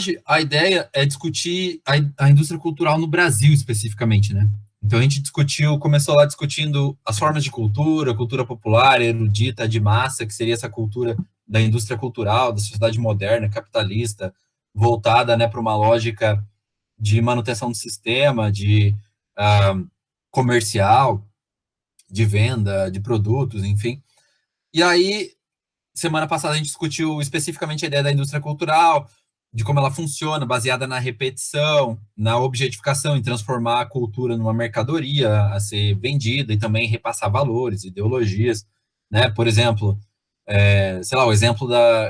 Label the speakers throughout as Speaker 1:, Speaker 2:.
Speaker 1: hoje a ideia é discutir a indústria cultural no Brasil especificamente, né? Então a gente começou lá discutindo as formas de cultura, cultura popular, erudita, de massa, que seria essa cultura da indústria cultural, da sociedade moderna, capitalista, voltada, né, para uma lógica de manutenção do sistema, de comercial, de venda de produtos, enfim. E aí, semana passada a gente discutiu especificamente a ideia da indústria cultural, de como ela funciona, baseada na repetição, na objetificação, em transformar a cultura numa mercadoria a ser vendida e também repassar valores, ideologias, né? Por exemplo, sei lá, eu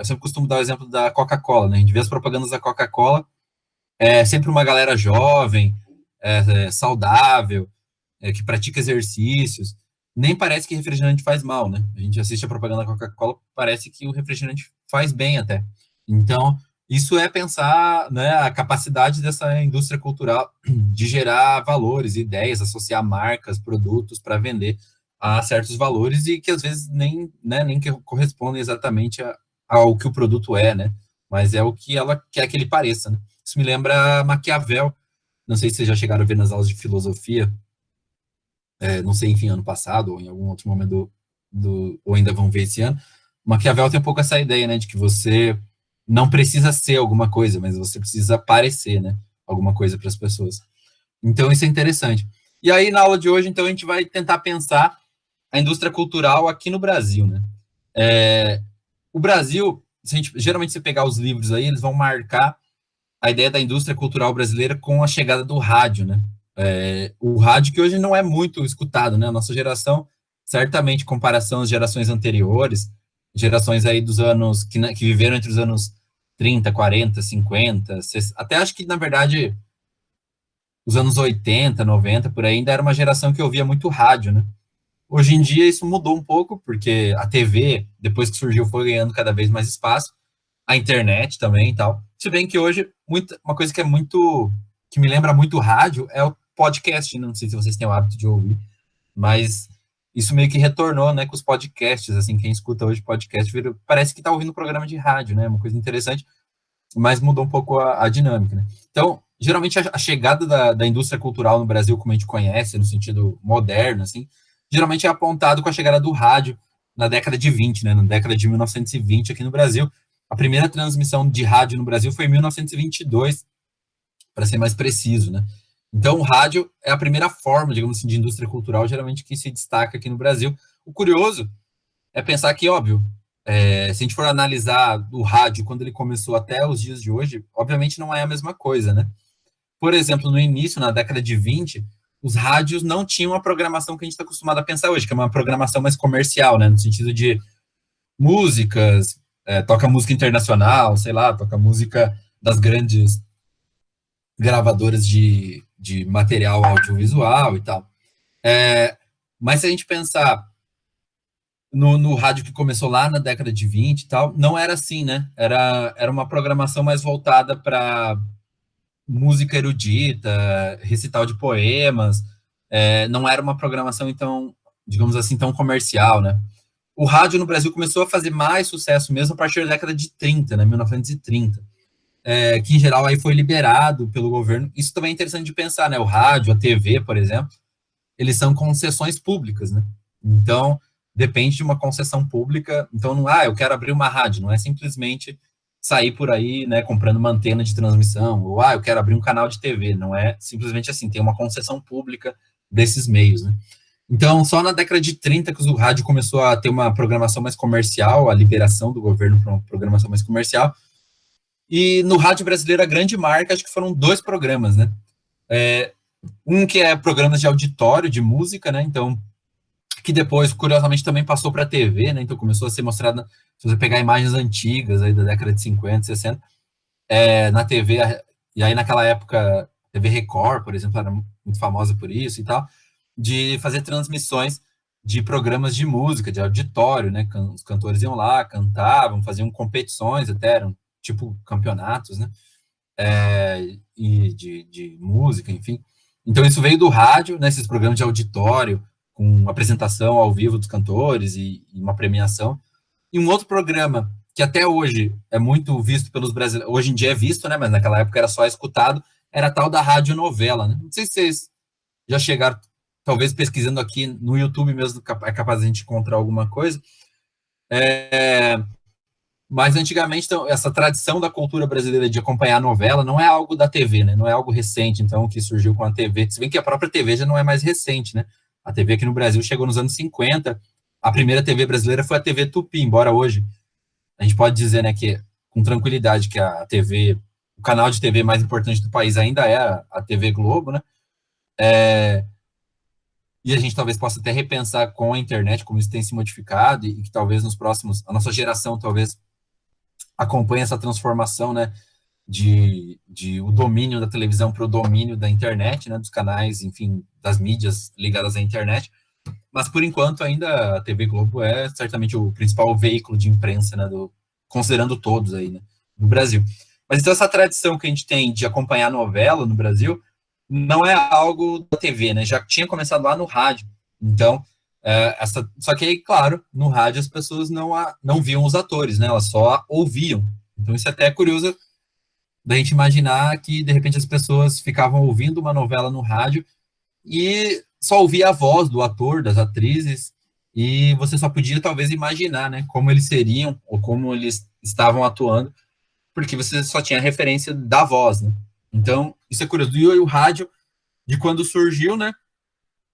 Speaker 1: sempre costumo dar o exemplo da Coca-Cola, né? A gente vê as propagandas da Coca-Cola, sempre uma galera jovem, saudável, que pratica exercícios. Nem parece que refrigerante faz mal, né? A gente assiste a propaganda da Coca-Cola, parece que o refrigerante faz bem até. Então, isso é pensar, né, a capacidade dessa indústria cultural de gerar valores, ideias, associar marcas, produtos para vender a certos valores e que às vezes nem que correspondem exatamente ao que o produto é, né? Mas é o que ela quer que ele pareça, né? Isso me lembra Maquiavel. Não sei se vocês já chegaram a ver nas aulas de filosofia, não sei, enfim, ano passado ou em algum outro momento ou ainda vão ver esse ano. Maquiavel tem um pouco essa ideia, né, de que você não precisa ser alguma coisa, mas você precisa parecer, né, alguma coisa para as pessoas. Então isso é interessante. E aí na aula de hoje, então, a gente vai tentar pensar a indústria cultural aqui no Brasil, né? O Brasil, geralmente você pegar os livros aí, eles vão marcar a ideia da indústria cultural brasileira com a chegada do rádio, né? O rádio que hoje não é muito escutado, né? A nossa geração, certamente, em comparação às gerações anteriores, gerações aí dos anos, que viveram entre os anos 30, 40, 50, 60, até acho que, na verdade, os anos 80, 90, por aí, ainda era uma geração que ouvia muito rádio, né? Hoje em dia isso mudou um pouco, porque a TV, depois que surgiu, foi ganhando cada vez mais espaço, a internet também e tal. Se bem que hoje, uma coisa que me lembra muito rádio é o podcast, não sei se vocês têm o hábito de ouvir, mas isso meio que retornou, né, com os podcasts, assim, quem escuta hoje podcast, parece que tá ouvindo um programa de rádio, né, uma coisa interessante, mas mudou um pouco a dinâmica, né. Então, geralmente a chegada da indústria cultural no Brasil, como a gente conhece, no sentido moderno, assim, geralmente é apontado com a chegada do rádio na década de 20, né, na década de 1920 aqui no Brasil. A primeira transmissão de rádio no Brasil foi em 1922, para ser mais preciso, né? Então, o rádio é a primeira forma, digamos assim, de indústria cultural, geralmente, que se destaca aqui no Brasil. O curioso é pensar que, óbvio, se a gente for analisar o rádio, quando ele começou até os dias de hoje, obviamente não é a mesma coisa, né? Por exemplo, no início, na década de 20, os rádios não tinham a programação que a gente está acostumado a pensar hoje, que é uma programação mais comercial, né? No sentido de músicas, toca música internacional, sei lá, toca música das grandes gravadoras de material audiovisual e tal. Mas se a gente pensar no rádio que começou lá na década de 20 e tal, não era assim, né? Era uma programação mais voltada para música erudita, recital de poemas, não era uma programação, então, digamos assim, tão comercial, né? O rádio no Brasil começou a fazer mais sucesso mesmo a partir da década de 30, né, 1930, que em geral aí foi liberado pelo governo. Isso também é interessante de pensar, né? O rádio, a TV, por exemplo, eles são concessões públicas, né? Então, depende de uma concessão pública. Então, não, eu quero abrir uma rádio, não é simplesmente sair por aí, né, comprando uma antena de transmissão, ou, eu quero abrir um canal de TV, não é simplesmente assim, tem uma concessão pública desses meios, né? Então, só na década de 30 que o rádio começou a ter uma programação mais comercial, a liberação do governo para uma programação mais comercial. E no rádio brasileiro, a grande marca, acho que foram 2 programas, né? Um que é programas de auditório, de música, né? Então, que depois, curiosamente, também passou para a TV, né? Então, começou a ser mostrada, se você pegar imagens antigas aí da década de 50, 60, na TV, e aí naquela época, TV Record, por exemplo, era muito famosa por isso e tal, de fazer transmissões de programas de música, de auditório, né? Os cantores iam lá, cantavam, faziam competições, até eram tipo campeonatos, né? E de música, enfim. Então isso veio do rádio, né? Esses programas de auditório, com apresentação ao vivo dos cantores e uma premiação. E um outro programa que até hoje é muito visto pelos brasileiros, hoje em dia é visto, né, mas naquela época era só escutado, era a tal da radionovela, né? Não sei se vocês já chegaram, talvez pesquisando aqui no YouTube mesmo, é capaz de a gente encontrar alguma coisa. Mas antigamente, então, essa tradição da cultura brasileira de acompanhar a novela não é algo da TV, né? Não é algo recente, então, que surgiu com a TV. Se bem que a própria TV já não é mais recente, né? A TV aqui no Brasil chegou nos anos 50. A primeira TV brasileira foi a TV Tupi, embora hoje a gente pode dizer, né, que com tranquilidade que a TV, o canal de TV mais importante do país ainda é a TV Globo, né? E a gente talvez possa até repensar com a internet como isso tem se modificado e que talvez nos próximos, a nossa geração talvez acompanhe essa transformação, né, de o domínio da televisão para o domínio da internet, né, dos canais, enfim, das mídias ligadas à internet. Mas por enquanto ainda a TV Globo é certamente o principal veículo de imprensa, né, considerando todos aí, né, no Brasil. Mas então essa tradição que a gente tem de acompanhar a novela no Brasil não é algo da TV, né? Já tinha começado lá no rádio. Então, só que aí, claro, no rádio as pessoas não viam os atores, né? Elas só ouviam. Então isso até é curioso da gente imaginar que, de repente, as pessoas ficavam ouvindo uma novela no rádio e só ouvia a voz do ator, das atrizes, e você só podia, talvez, imaginar, né? Como eles seriam ou como eles estavam atuando, porque você só tinha a referência da voz, né? Então, isso é curioso. E o rádio, de quando surgiu, né?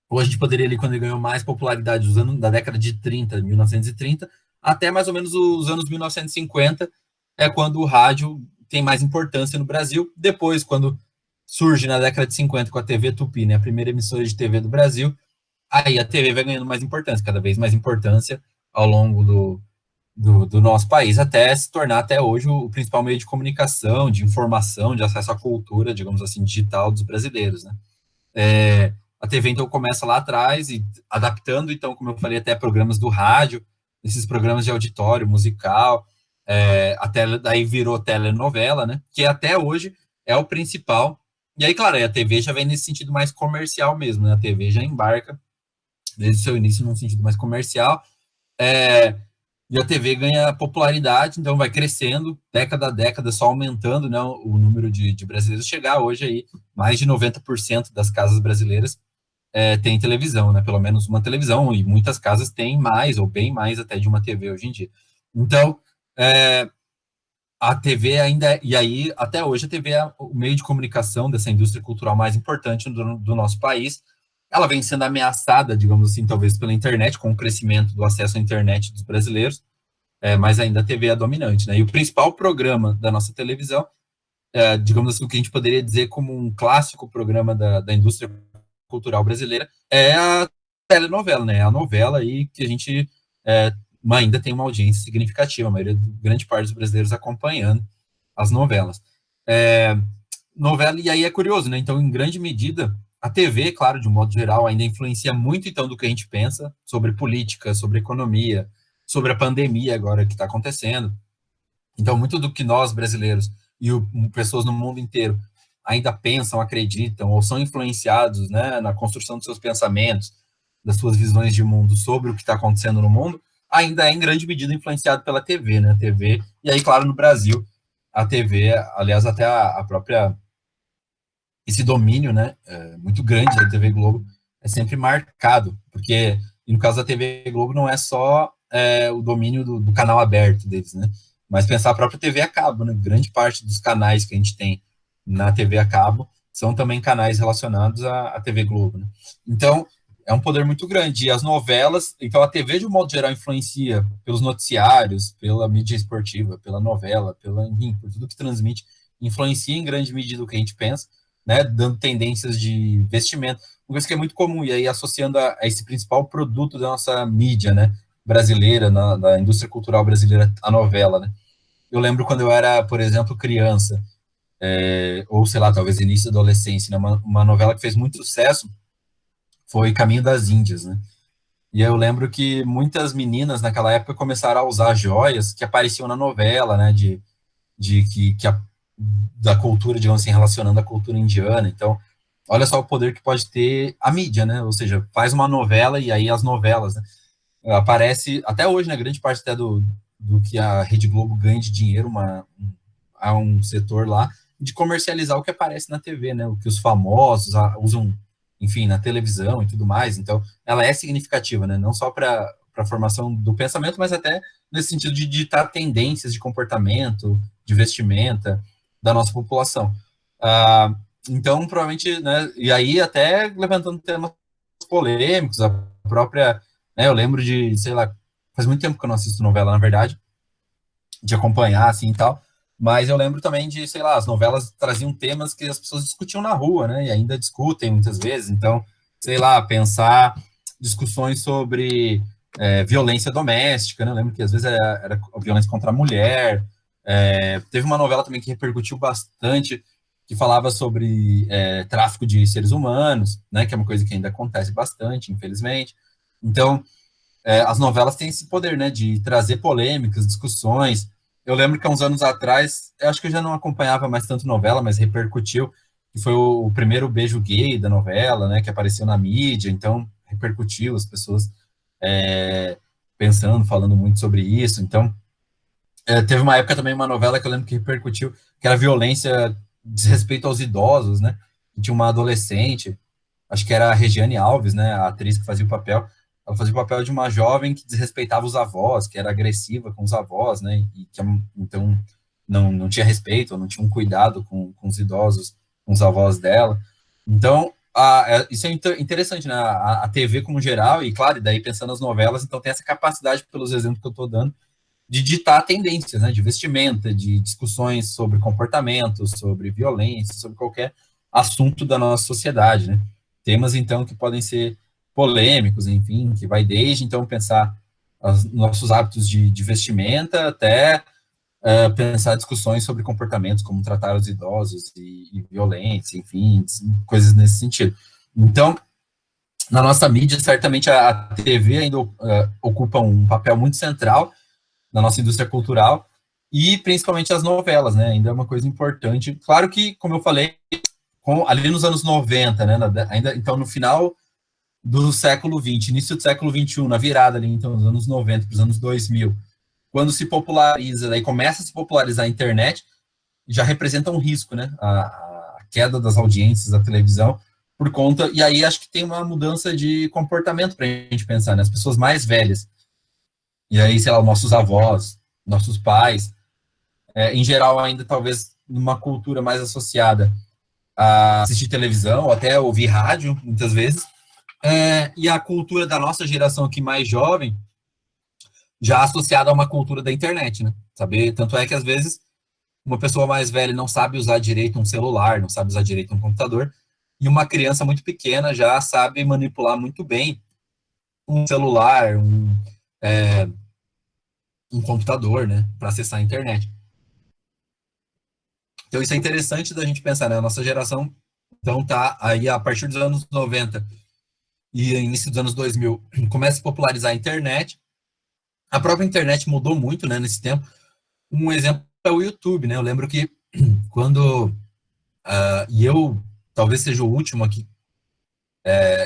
Speaker 1: Ou a gente poderia ali, quando ele ganhou mais popularidade, os anos da década de 30, 1930, até mais ou menos os anos 1950, é quando o rádio tem mais importância no Brasil. Depois, quando surge na década de 50 com a TV Tupi, né? A primeira emissora de TV do Brasil, aí a TV vai ganhando mais importância, cada vez mais importância ao longo do nosso país, até se tornar até hoje o principal meio de comunicação, de informação, de acesso à cultura, digamos assim, digital dos brasileiros, né? A TV, então, começa lá atrás e adaptando, então, como eu falei, até programas do rádio, esses programas de auditório, musical, até daí virou telenovela, né? Que até hoje é o principal. E aí, claro, a TV já vem nesse sentido mais comercial mesmo, né? A TV já embarca desde o seu início num sentido mais comercial. E a TV ganha popularidade, então vai crescendo, década a década, só aumentando, né, o número de brasileiros. Chegar hoje aí, mais de 90% das casas brasileiras tem televisão, né, pelo menos uma televisão, e muitas casas têm mais, ou bem mais até de uma TV hoje em dia. Então, a TV ainda, e aí, até hoje, a TV é o meio de comunicação dessa indústria cultural mais importante do nosso país. Ela vem sendo ameaçada, digamos assim, talvez pela internet, com o crescimento do acesso à internet dos brasileiros, mas ainda a TV é dominante, né? E o principal programa da nossa televisão, digamos assim, o que a gente poderia dizer como um clássico programa da indústria cultural brasileira, é a telenovela, né? A novela aí que a gente ainda tem uma audiência significativa, a maioria, grande parte dos brasileiros acompanhando as novelas. Novela, e aí é curioso, né? Então, em grande medida, a TV, claro, de um modo geral, ainda influencia muito, então, do que a gente pensa sobre política, sobre economia, sobre a pandemia agora que está acontecendo. Então, muito do que nós, brasileiros, e pessoas no mundo inteiro ainda pensam, acreditam, ou são influenciados, né, na construção dos seus pensamentos, das suas visões de mundo sobre o que está acontecendo no mundo, ainda é, em grande medida, influenciado pela TV, né? A TV, e aí, claro, no Brasil, a TV, aliás, até a própria esse domínio, né, muito grande da TV Globo é sempre marcado, porque no caso da TV Globo não é só o domínio do canal aberto deles, né, mas pensar a própria TV a cabo, né, grande parte dos canais que a gente tem na TV a cabo são também canais relacionados à TV Globo, né? Então, é um poder muito grande, e as novelas, então a TV de um modo geral influencia pelos noticiários, pela mídia esportiva, pela novela, enfim, por tudo que transmite, influencia em grande medida o que a gente pensa, né, dando tendências de investimento, uma coisa que é muito comum, e aí associando a esse principal produto da nossa mídia, né, brasileira, da indústria cultural brasileira, a novela, né. Eu lembro quando eu era, por exemplo, criança, ou sei lá, talvez início da adolescência, né, uma novela que fez muito sucesso foi Caminho das Índias, né, e eu lembro que muitas meninas naquela época começaram a usar joias que apareciam na novela, né, da cultura, digamos assim, relacionando a cultura indiana. Então, olha só o poder que pode ter a mídia, né? Ou seja, faz uma novela e aí as novelas, né? Aparece, até hoje, né, grande parte até do que a Rede Globo ganha de dinheiro a um setor lá de comercializar o que aparece na TV, né? O que os famosos usam, enfim, na televisão e tudo mais. Então, ela é significativa, né? Não só para a formação do pensamento, mas até nesse sentido de ditar tendências de comportamento, de vestimenta da nossa população. Então, provavelmente, né? E aí, até levantando temas polêmicos, a própria, né? Eu lembro de, sei lá, faz muito tempo que eu não assisto novela, na verdade, de acompanhar, assim, e tal, mas eu lembro também de, sei lá, as novelas traziam temas que as pessoas discutiam na rua, né, e ainda discutem muitas vezes, então, sei lá, pensar discussões sobre violência doméstica, né, eu lembro que às vezes era violência contra a mulher, teve uma novela também que repercutiu bastante, que falava sobre tráfico de seres humanos, né, que é uma coisa que ainda acontece bastante, infelizmente, então, as novelas têm esse poder, né, de trazer polêmicas, discussões. Eu lembro que há uns anos atrás, eu acho que eu já não acompanhava mais tanto novela, mas repercutiu, que foi o primeiro beijo gay da novela, né, que apareceu na mídia, então repercutiu, as pessoas é, pensando, falando muito sobre isso. Então, teve uma época também, uma novela que eu lembro que repercutiu, que era violência, desrespeito aos idosos, né, e tinha uma adolescente, acho que era a Regiane Alves, né, a atriz que fazia o papel, ela fazia o papel de uma jovem que desrespeitava os avós, que era agressiva com os avós, né, e que então não tinha respeito, não tinha um cuidado com os idosos, com os avós dela. Então, isso é interessante, né, a TV como geral, e claro, daí pensando nas novelas, então tem essa capacidade, pelos exemplos que eu estou dando, de ditar tendências, né, de vestimenta, de discussões sobre comportamento, sobre violência, sobre qualquer assunto da nossa sociedade, né. Temas, então, que podem ser polêmicos, enfim, que vai desde, então, pensar os nossos hábitos de vestimenta até pensar discussões sobre comportamentos, como tratar os idosos e violência, enfim, coisas nesse sentido. Então, na nossa mídia, certamente a TV ainda ocupa um papel muito central na nossa indústria cultural, e principalmente as novelas, né? Ainda é uma coisa importante. Claro que, como eu falei, ali nos anos 90, né? Ainda, então, no final do século XX, início do século XXI, na virada ali, então, dos anos 90 para os anos 2000, quando se populariza, daí começa a se popularizar a internet, já representa um risco, né? A queda das audiências da televisão, por conta. E aí acho que tem uma mudança de comportamento para a gente pensar, né? As pessoas mais velhas. E aí, sei lá, nossos avós, nossos pais, em geral, ainda talvez numa cultura mais associada a assistir televisão, ou até ouvir rádio, muitas vezes. E a cultura da nossa geração aqui mais jovem, já associada a uma cultura da internet, né? Saber, tanto é que às vezes uma pessoa mais velha não sabe usar direito um celular, não sabe usar direito um computador, e uma criança muito pequena já sabe manipular muito bem um celular, um computador, né, para acessar a internet. Então isso é interessante da gente pensar, né? A nossa geração, então, tá aí a partir dos anos 90 e início dos anos 2000, começa a popularizar a internet. A própria internet mudou muito, né, nesse tempo. Um exemplo é o YouTube, né? Eu lembro que quando e eu talvez seja o último aqui.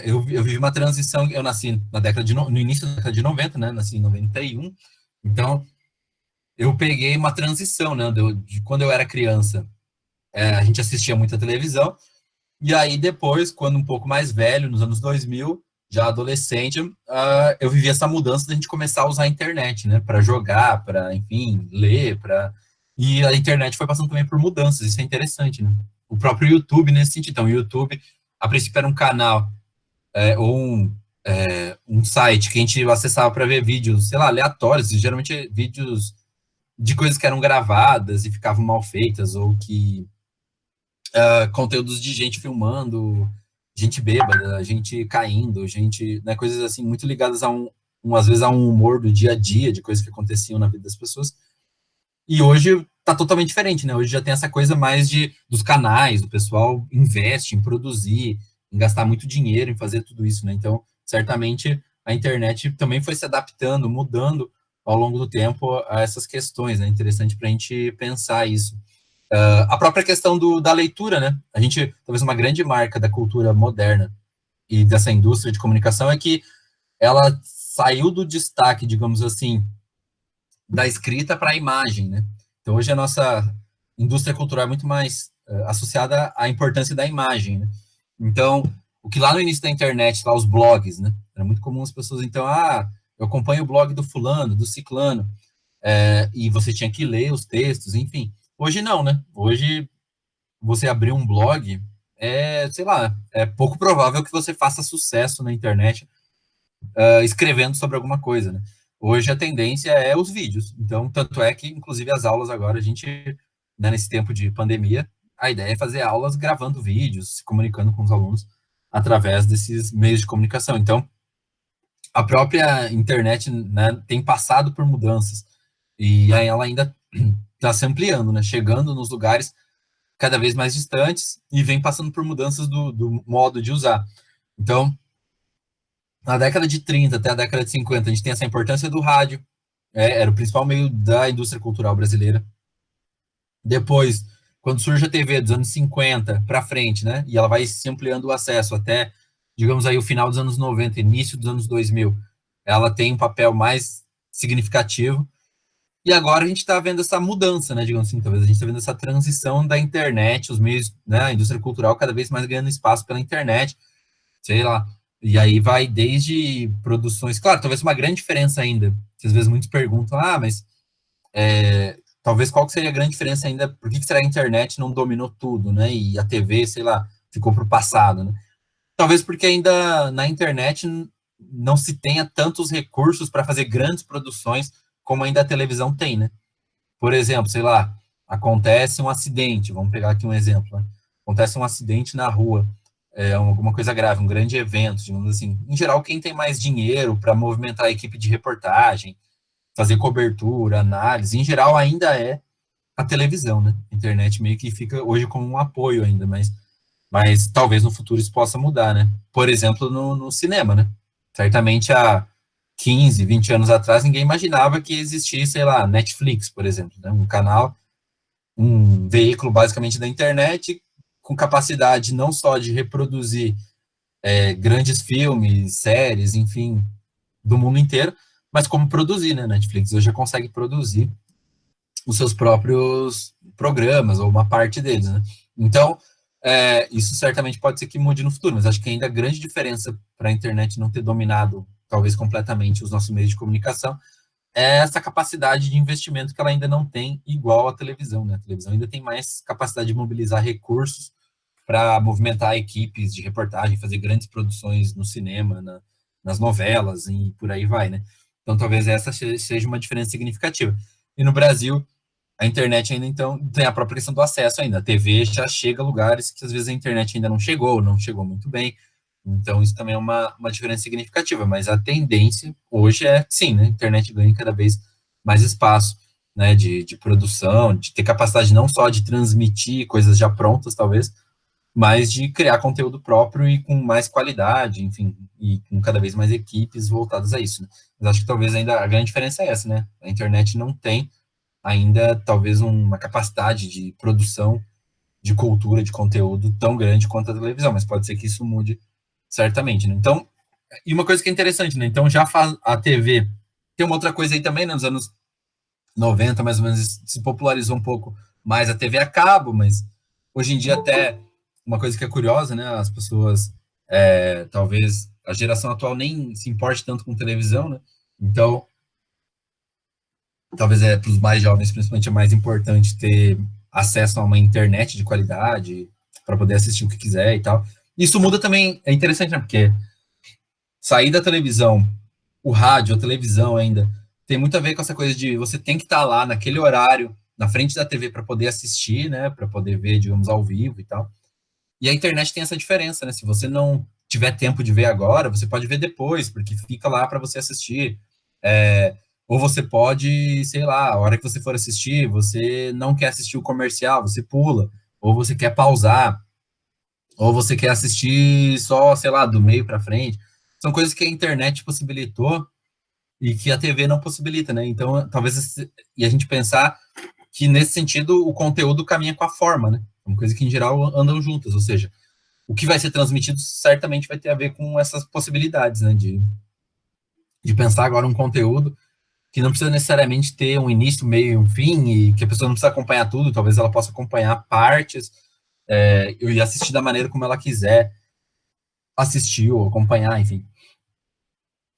Speaker 1: Eu vivi uma transição, eu nasci na década no início da década de 90, né? Nasci em 91. Então, eu peguei uma transição, né? De quando eu era criança, a gente assistia muita televisão. E aí, depois, quando um pouco mais velho, nos anos 2000, já adolescente, eu vivi essa mudança da gente começar a usar a internet, né? Para jogar, para, enfim, ler, para. E a internet foi passando também por mudanças, isso é interessante, né? O próprio YouTube, nesse sentido. Então, o YouTube, a princípio, era um canal ou um site que a gente acessava para ver vídeos, sei lá, aleatórios, geralmente vídeos de coisas que eram gravadas e ficavam mal feitas, ou que conteúdos de gente filmando, gente bêbada, gente caindo, gente, né, coisas assim muito ligadas a às vezes a um humor do dia a dia, de coisas que aconteciam na vida das pessoas. E hoje tá totalmente diferente, né? Hoje já tem essa coisa mais dos canais, o pessoal investe em produzir, em gastar muito dinheiro em fazer tudo isso, né? Então, certamente a internet também foi se adaptando, mudando ao longo do tempo a essas questões, né? Interessante para a gente pensar isso. A própria questão da leitura, né? A gente, talvez uma grande marca da cultura moderna e dessa indústria de comunicação é que ela saiu do destaque, digamos assim, da escrita para a imagem, né? Então, hoje a nossa indústria cultural é muito mais associada à importância da imagem, né? Então, o que lá no início da internet, lá os blogs, né? Era muito comum as pessoas, então, eu acompanho o blog do fulano, do ciclano, e você tinha que ler os textos, enfim. Hoje não, né? Hoje você abrir um blog sei lá, é pouco provável que você faça sucesso na internet escrevendo sobre alguma coisa, né? Hoje a tendência é os vídeos. Então, tanto é que, inclusive, as aulas agora, a gente, né, nesse tempo de pandemia, a ideia é fazer aulas gravando vídeos, se comunicando com os alunos através desses meios de comunicação. Então, a própria internet, né, tem passado por mudanças e aí ela ainda está se ampliando, né, chegando nos lugares cada vez mais distantes e vem passando por mudanças do modo de usar. Então, na década de 30 até a década de 50, a gente tem essa importância do rádio, era o principal meio da indústria cultural brasileira. Depois, quando surge a TV dos anos 50 para frente, né, e ela vai se ampliando o acesso até, digamos aí, o final dos anos 90, início dos anos 2000, ela tem um papel mais significativo. E agora a gente está vendo essa mudança, né, digamos assim, talvez a gente está vendo essa transição da internet, os meios, né, a indústria cultural cada vez mais ganhando espaço pela internet, sei lá. E aí vai desde produções, claro, talvez uma grande diferença ainda, que às vezes muitos perguntam, mas talvez qual que seria a grande diferença ainda, por que será a internet não dominou tudo, né, e a TV, sei lá, ficou para o passado, né? Talvez porque ainda na internet não se tenha tantos recursos para fazer grandes produções como ainda a televisão tem, né? Por exemplo, sei lá, acontece um acidente, vamos pegar aqui um exemplo, né? Acontece um acidente na rua, alguma coisa grave, um grande evento, digamos assim. Em geral, quem tem mais dinheiro para movimentar a equipe de reportagem, fazer cobertura, análise, em geral ainda é a televisão, né? A internet meio que fica hoje como um apoio ainda, mas talvez no futuro isso possa mudar, né? Por exemplo, no cinema, né? Certamente há 15, 20 anos atrás, ninguém imaginava que existisse, sei lá, Netflix, por exemplo, né? Um canal, um veículo basicamente da internet, com capacidade não só de reproduzir grandes filmes, séries, enfim, do mundo inteiro, mas como produzir, né? Netflix hoje já consegue produzir os seus próprios programas, ou uma parte deles, né? Então, isso certamente pode ser que mude no futuro, mas acho que ainda a grande diferença para a internet não ter dominado, talvez completamente, os nossos meios de comunicação, é essa capacidade de investimento que ela ainda não tem igual à televisão, né? A televisão ainda tem mais capacidade de mobilizar recursos para movimentar equipes de reportagem, fazer grandes produções no cinema, nas novelas e por aí vai, né? Então, talvez essa seja uma diferença significativa. E no Brasil, a internet ainda, então, tem a própria questão do acesso ainda. A TV já chega a lugares que, às vezes, a internet ainda não chegou muito bem. Então, isso também é uma diferença significativa. Mas a tendência hoje é, sim, né? A internet ganha cada vez mais espaço, né? De produção, de ter capacidade não só de transmitir coisas já prontas, talvez, mas de criar conteúdo próprio e com mais qualidade, enfim, e com cada vez mais equipes voltadas a isso, né? Mas acho que talvez ainda a grande diferença é essa, né? A internet não tem ainda talvez uma capacidade de produção de cultura, de conteúdo tão grande quanto a televisão, mas pode ser que isso mude certamente, né? Então, e uma coisa que é interessante, né? Então já faz a TV, tem uma outra coisa aí também, né? Nos anos 90, mais ou menos, se popularizou um pouco mais a TV a cabo, mas hoje em dia até uma coisa que é curiosa, né? As pessoas, talvez a geração atual nem se importe tanto com televisão, né? Então, talvez para os mais jovens, principalmente, é mais importante ter acesso a uma internet de qualidade para poder assistir o que quiser e tal. Isso muda também, é interessante, né? Porque sair da televisão, o rádio, a televisão ainda, tem muito a ver com essa coisa de você tem que estar lá naquele horário, na frente da TV para poder assistir, né? Para poder ver, digamos, ao vivo e tal. E a internet tem essa diferença, né? Se você não tiver tempo de ver agora, você pode ver depois, porque fica lá para você assistir. Ou você pode, sei lá, a hora que você for assistir, você não quer assistir o comercial, você pula. Ou você quer pausar. Ou você quer assistir só, sei lá, do meio para frente. São coisas que a internet possibilitou e que a TV não possibilita, né? Então, talvez, e a gente pensar que, nesse sentido, o conteúdo caminha com a forma, né? É uma coisa que, em geral, andam juntas, ou seja, o que vai ser transmitido certamente vai ter a ver com essas possibilidades, né? De pensar agora um conteúdo que não precisa necessariamente ter um início, meio e um fim, e que a pessoa não precisa acompanhar tudo, talvez ela possa acompanhar partes, e assistir da maneira como ela quiser assistir ou acompanhar, enfim.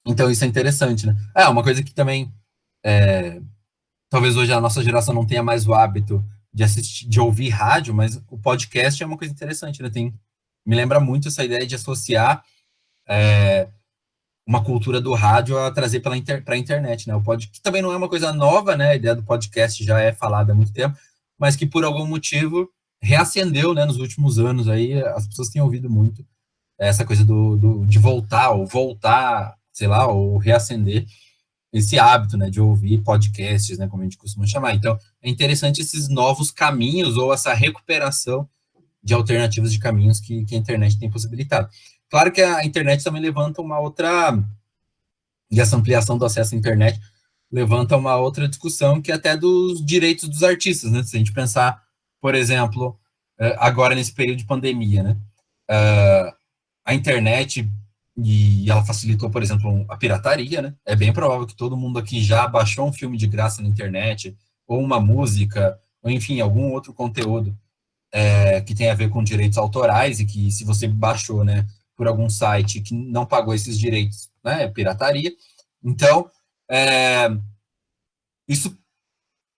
Speaker 1: Então isso é interessante, né? Uma coisa que também, talvez hoje a nossa geração não tenha mais o hábito de assistir, de ouvir rádio, mas o podcast é uma coisa interessante, né? Me lembra muito essa ideia de associar uma cultura do rádio a trazer para a internet, né? Que também não é uma coisa nova, né? A ideia do podcast já é falada há muito tempo, mas que por algum motivo reacendeu, né? Nos últimos anos aí, as pessoas têm ouvido muito essa coisa de voltar, sei lá, ou reacender esse hábito, né? De ouvir podcasts, né? Como a gente costuma chamar. Então, é interessante esses novos caminhos ou essa recuperação de alternativas de caminhos que a internet tem possibilitado. Claro que a internet também levanta uma outra, e essa ampliação do acesso à internet levanta uma outra discussão que é até dos direitos dos artistas, né? Se a gente pensar, por exemplo, agora nesse período de pandemia, né? A internet, e ela facilitou, por exemplo, a pirataria, né? É bem provável que todo mundo aqui já baixou um filme de graça na internet, ou uma música, ou enfim, algum outro conteúdo que tem a ver com direitos autorais e que se você baixou, né, por algum site que não pagou esses direitos, né, é pirataria. Então, isso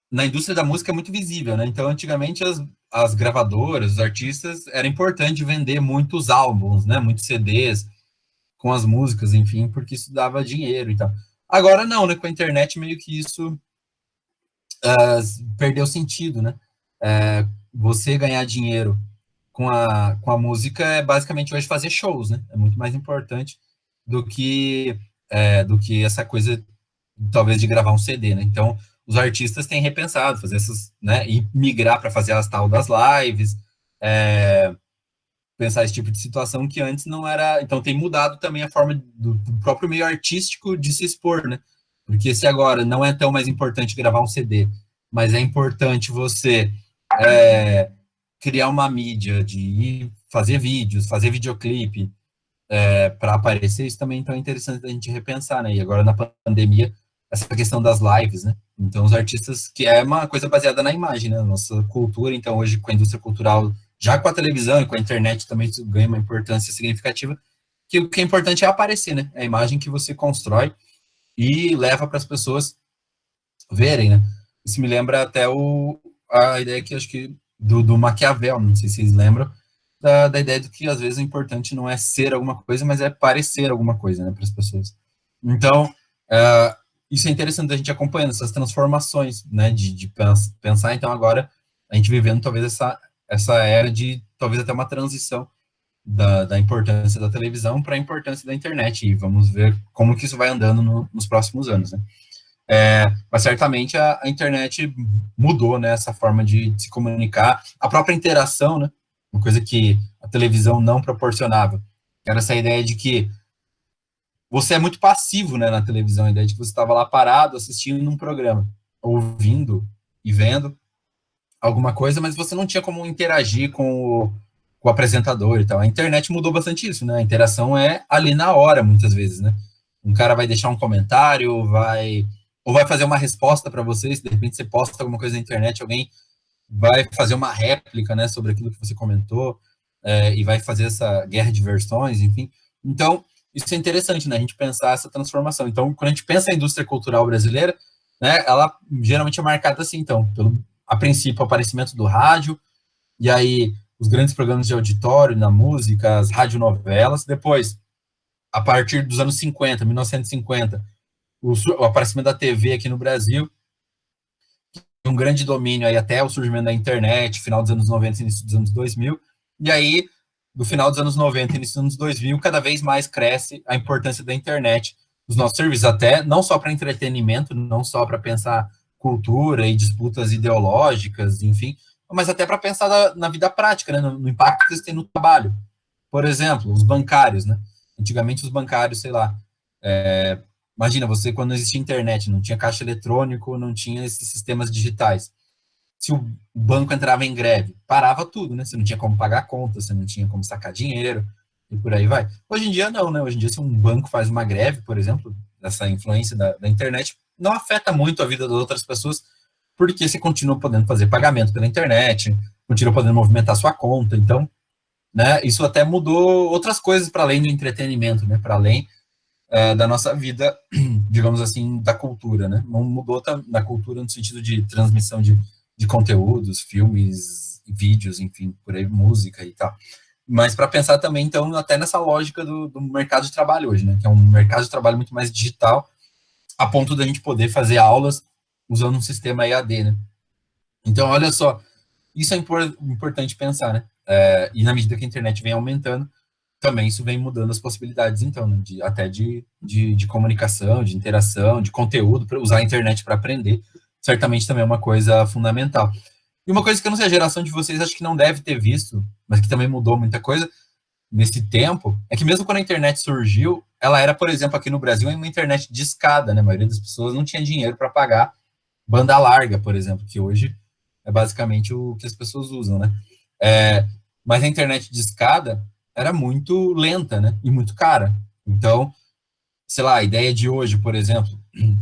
Speaker 1: na indústria da música é muito visível, né? Então, antigamente as gravadoras, os artistas, era importante vender muitos álbuns, né, muitos CDs com as músicas, enfim, porque isso dava dinheiro e tal. Agora não, né? Com a internet meio que isso perdeu sentido, né? Você ganhar dinheiro com a música é basicamente hoje fazer shows, né? É muito mais importante do que, do que essa coisa, talvez, de gravar um CD, né? Então, os artistas têm repensado fazer essas, né? E migrar para fazer as tal das lives, pensar esse tipo de situação que antes não era. Então, tem mudado também a forma do próprio meio artístico de se expor, né? Porque se agora não é tão mais importante gravar um CD, mas é importante você criar uma mídia de fazer vídeos, fazer videoclipe para aparecer, isso também então, é interessante a gente repensar, né? E agora na pandemia, essa questão das lives, né? Então, os artistas, que é uma coisa baseada na imagem, né? Nossa cultura, então, hoje, com a indústria cultural, já com a televisão e com a internet também isso ganha uma importância significativa, que o que é importante é aparecer, né? É a imagem que você constrói e leva para as pessoas verem, né? Isso me lembra até a ideia que acho que do Maquiavel, não sei se vocês lembram, da ideia de que às vezes o importante não é ser alguma coisa, mas é parecer alguma coisa, né, para as pessoas. Então, isso é interessante a gente acompanhando essas transformações, né, de pensar, então agora a gente vivendo talvez essa era de talvez até uma transição da importância da televisão para a importância da internet, e vamos ver como que isso vai andando nos próximos anos, né. Mas certamente a internet mudou, né, essa forma de se comunicar, a própria interação, né, uma coisa que a televisão não proporcionava, era essa ideia de que você é muito passivo, né, na televisão, a ideia de que você estava lá parado assistindo um programa, ouvindo e vendo alguma coisa, mas você não tinha como interagir com o apresentador e tal. A internet mudou bastante isso, né, a interação é ali na hora, muitas vezes, né, um cara vai deixar um comentário, ou vai fazer uma resposta para você, se de repente você posta alguma coisa na internet, alguém vai fazer uma réplica, né, sobre aquilo que você comentou, e vai fazer essa guerra de versões, enfim. Então, isso é interessante, né, a gente pensar essa transformação. Então, quando a gente pensa a indústria cultural brasileira, né, ela geralmente é marcada assim, então, a princípio, o aparecimento do rádio, e aí os grandes programas de auditório na música, as radionovelas, depois, a partir dos anos 50, 1950, o aparecimento da TV aqui no Brasil, um grande domínio aí até o surgimento da internet, final dos anos 90, início dos anos 2000, e aí, do final dos anos 90, início dos anos 2000, cada vez mais cresce a importância da internet nos nossos serviços, até não só para entretenimento, não só para pensar cultura e disputas ideológicas, enfim, mas até para pensar na vida prática, né, no impacto que isso tem no trabalho. Por exemplo, os bancários, né? Antigamente os bancários, sei lá, imagina, você quando não existia internet, não tinha caixa eletrônico, não tinha esses sistemas digitais. Se o banco entrava em greve, parava tudo, né? Você não tinha como pagar a conta, você não tinha como sacar dinheiro, e por aí vai. Hoje em dia não, né? Hoje em dia se um banco faz uma greve, por exemplo, essa influência da internet, não afeta muito a vida das outras pessoas, porque você continua podendo fazer pagamento pela internet, continua podendo movimentar sua conta, então, né, isso até mudou outras coisas para além do entretenimento, né, para além da nossa vida, digamos assim, da cultura, né, não mudou na cultura no sentido de transmissão de conteúdos, filmes, vídeos, enfim, por aí, música e tal. Mas para pensar também, então, até nessa lógica do mercado de trabalho hoje, né, que é um mercado de trabalho muito mais digital, a ponto da gente poder fazer aulas usando um sistema EAD, né. Então, olha só, isso é importante pensar, né? E na medida que a internet vem aumentando, também isso vem mudando as possibilidades, então, né? Até de comunicação, de interação, de conteúdo, para usar a internet para aprender, certamente também é uma coisa fundamental. E uma coisa que eu não sei, a geração de vocês acho que não deve ter visto, mas que também mudou muita coisa nesse tempo, é que mesmo quando a internet surgiu, ela era, por exemplo, aqui no Brasil, uma internet de escada, né? A maioria das pessoas não tinha dinheiro para pagar banda larga, por exemplo, que hoje é basicamente o que as pessoas usam, né? É, mas a internet de escada era muito lenta, né? E muito cara. Então, sei lá, a ideia de hoje, por exemplo,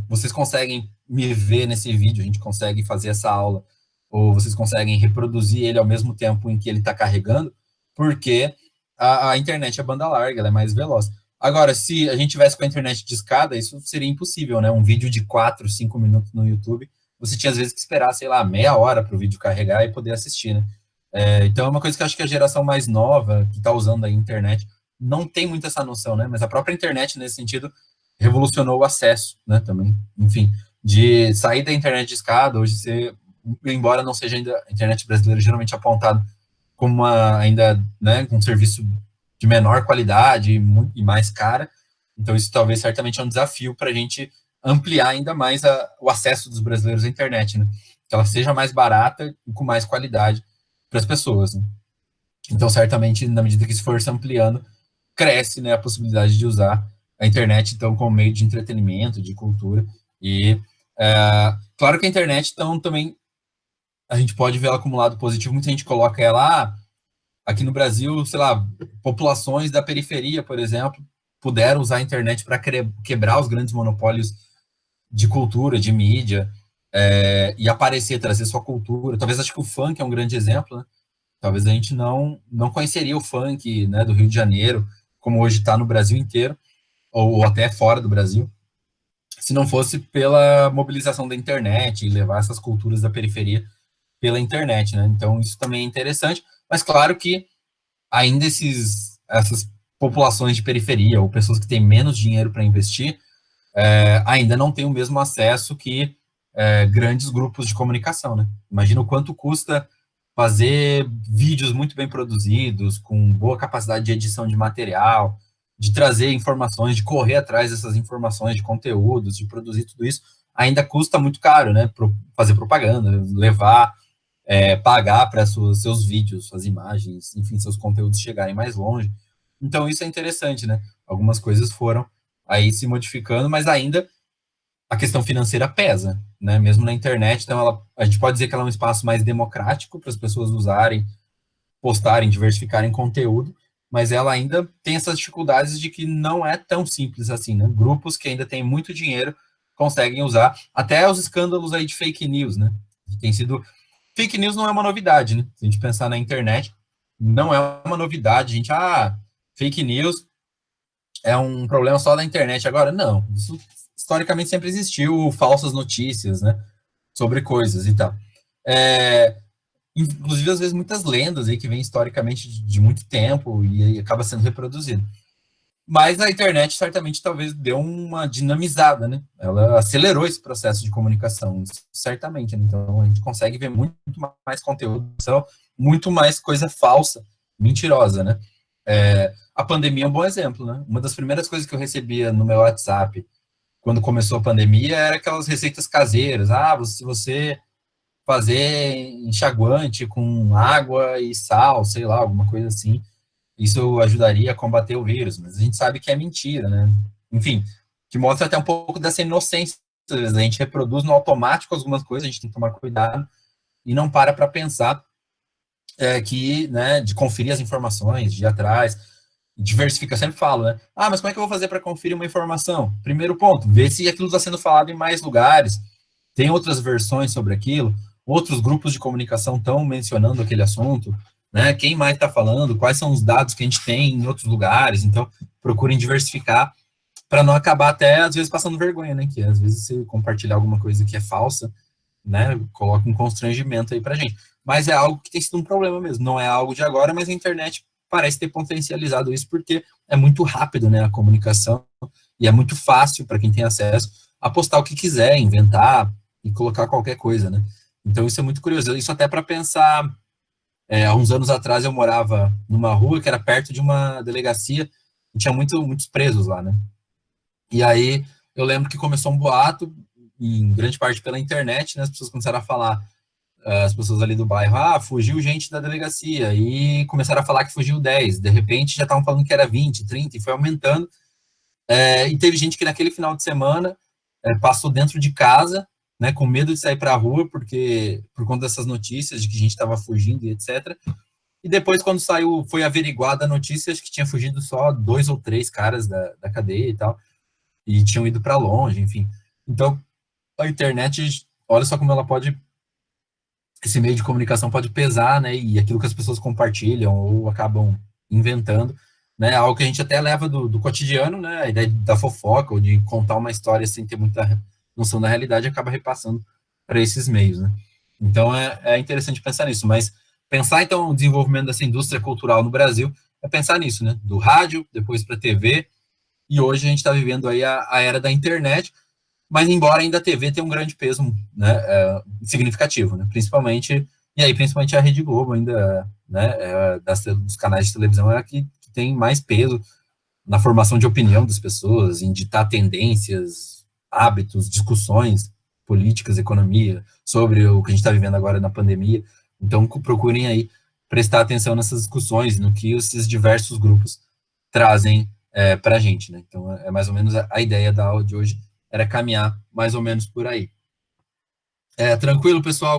Speaker 1: vocês conseguem me ver nesse vídeo, a gente consegue fazer essa aula, ou vocês conseguem reproduzir ele ao mesmo tempo em que ele está carregando, porque a internet é banda larga, ela é mais veloz. Agora, se a gente tivesse com a internet de escada, isso seria impossível, né? Um vídeo de 4, 5 minutos no YouTube, você tinha às vezes que esperar, sei lá, meia hora para o vídeo carregar e poder assistir, né? Então é uma coisa que eu acho que a geração mais nova, que está usando a internet, não tem muito essa noção, né? Mas a própria internet, nesse sentido, revolucionou o acesso, né? Também, enfim, de sair da internet de escada, hoje você, embora não seja ainda a internet brasileira geralmente apontada como uma, ainda, né, com um serviço de menor qualidade e mais cara, então isso talvez certamente é um desafio para a gente ampliar ainda mais o acesso dos brasileiros à internet, né? Que ela seja mais barata e com mais qualidade para as pessoas, né? Então, certamente, na medida que isso for se ampliando, cresce, né, a possibilidade de usar a internet, então, como meio de entretenimento, de cultura. E, claro que a internet, então, também, a gente pode ver ela como um lado positivo, muita gente coloca ela, aqui no Brasil, sei lá, populações da periferia, por exemplo, puderam usar a internet para quebrar os grandes monopólios de cultura, de mídia, e aparecer, trazer sua cultura. Talvez acho que o funk é um grande exemplo, né? Talvez a gente não conheceria o funk, né, do Rio de Janeiro, como hoje está no Brasil inteiro, ou até fora do Brasil, se não fosse pela mobilização da internet e levar essas culturas da periferia pela internet, né? Então isso também é interessante, mas claro que ainda essas populações de periferia ou pessoas que têm menos dinheiro para investir ainda não têm o mesmo acesso que grandes grupos de comunicação, né? Imagina o quanto custa fazer vídeos muito bem produzidos, com boa capacidade de edição de material, de trazer informações, de correr atrás dessas informações, de conteúdos, de produzir tudo isso, ainda custa muito caro, né? Fazer propaganda, levar, pagar para seus vídeos, suas imagens, enfim, seus conteúdos chegarem mais longe. Então isso é interessante, né? Algumas coisas foram aí se modificando, mas ainda a questão financeira pesa, né? Mesmo na internet, então a gente pode dizer que ela é um espaço mais democrático para as pessoas usarem, postarem, diversificarem conteúdo, mas ela ainda tem essas dificuldades de que não é tão simples assim, né? Grupos que ainda têm muito dinheiro conseguem usar, até os escândalos aí de fake news, né? Tem sido... Fake news não é uma novidade, né? Se a gente pensar na internet, não é uma novidade, gente, fake news é um problema só da internet agora. Não, isso historicamente sempre existiu, falsas notícias, né, sobre coisas e tal. Inclusive, às vezes, muitas lendas aí que vêm historicamente de muito tempo e acaba sendo reproduzido. Mas a internet, certamente, talvez deu uma dinamizada, né? Ela acelerou esse processo de comunicação, certamente. Né? Então, a gente consegue ver muito mais conteúdo, muito mais coisa falsa, mentirosa, né? A pandemia é um bom exemplo, né? Uma das primeiras coisas que eu recebia no meu WhatsApp quando começou a pandemia era aquelas receitas caseiras. Se você fazer enxaguante com água e sal, sei lá, alguma coisa assim, isso ajudaria a combater o vírus, mas a gente sabe que é mentira, né? Enfim, que mostra até um pouco dessa inocência. Às vezes a gente reproduz no automático algumas coisas, a gente tem que tomar cuidado e não para pensar que, né, de conferir as informações, de ir atrás. diversifica, sempre falo, né? Ah, mas como é que eu vou fazer para conferir uma informação? Primeiro ponto, ver se aquilo está sendo falado em mais lugares, tem outras versões sobre aquilo, outros grupos de comunicação estão mencionando aquele assunto, né? Quem mais está falando, quais são os dados que a gente tem em outros lugares, então procurem diversificar para não acabar até, às vezes, passando vergonha, né? Que às vezes você compartilhar alguma coisa que é falsa, né? Coloca um constrangimento aí pra gente. Mas é algo que tem sido um problema mesmo. Não é algo de agora, mas a internet parece ter potencializado isso porque é muito rápido, né? A comunicação e é muito fácil para quem tem acesso apostar o que quiser, inventar e colocar qualquer coisa, né? Então isso é muito curioso. Isso até para pensar, há uns anos atrás eu morava numa rua que era perto de uma delegacia e tinha muitos presos lá, né? E aí eu lembro que começou um boato, em grande parte pela internet, né? As pessoas começaram a falar, as pessoas ali do bairro, fugiu gente da delegacia, e começaram a falar que fugiu 10, de repente já estavam falando que era 20, 30, e foi aumentando, e teve gente que naquele final de semana passou dentro de casa, né, com medo de sair para a rua, porque por conta dessas notícias de que a gente estava fugindo e etc. E depois, quando saiu, foi averiguada a notícia, acho que tinha fugido só 2 ou 3 caras da cadeia e tal, e tinham ido para longe, enfim. Então, a internet, olha só como ela pode, esse meio de comunicação pode pesar, né? E aquilo que as pessoas compartilham ou acabam inventando, né? Algo que a gente até leva do cotidiano, né? A ideia da fofoca ou de contar uma história sem ter muita noção da realidade acaba repassando para esses meios, né? Então é interessante pensar nisso, mas pensar então o desenvolvimento dessa indústria cultural no Brasil é pensar nisso, né? Do rádio, depois para a TV, e hoje a gente está vivendo aí a era da internet, mas embora ainda a TV tenha um grande peso, né, significativo, né, principalmente a Rede Globo ainda, né, dos canais de televisão é a que tem mais peso na formação de opinião das pessoas, em ditar tendências, hábitos, discussões políticas, economia, sobre o que a gente está vivendo agora na pandemia. Então, procurem aí prestar atenção nessas discussões, no que esses diversos grupos trazem para a gente, né? Então, é mais ou menos a ideia da aula de hoje, era caminhar mais ou menos por aí. Tranquilo, pessoal?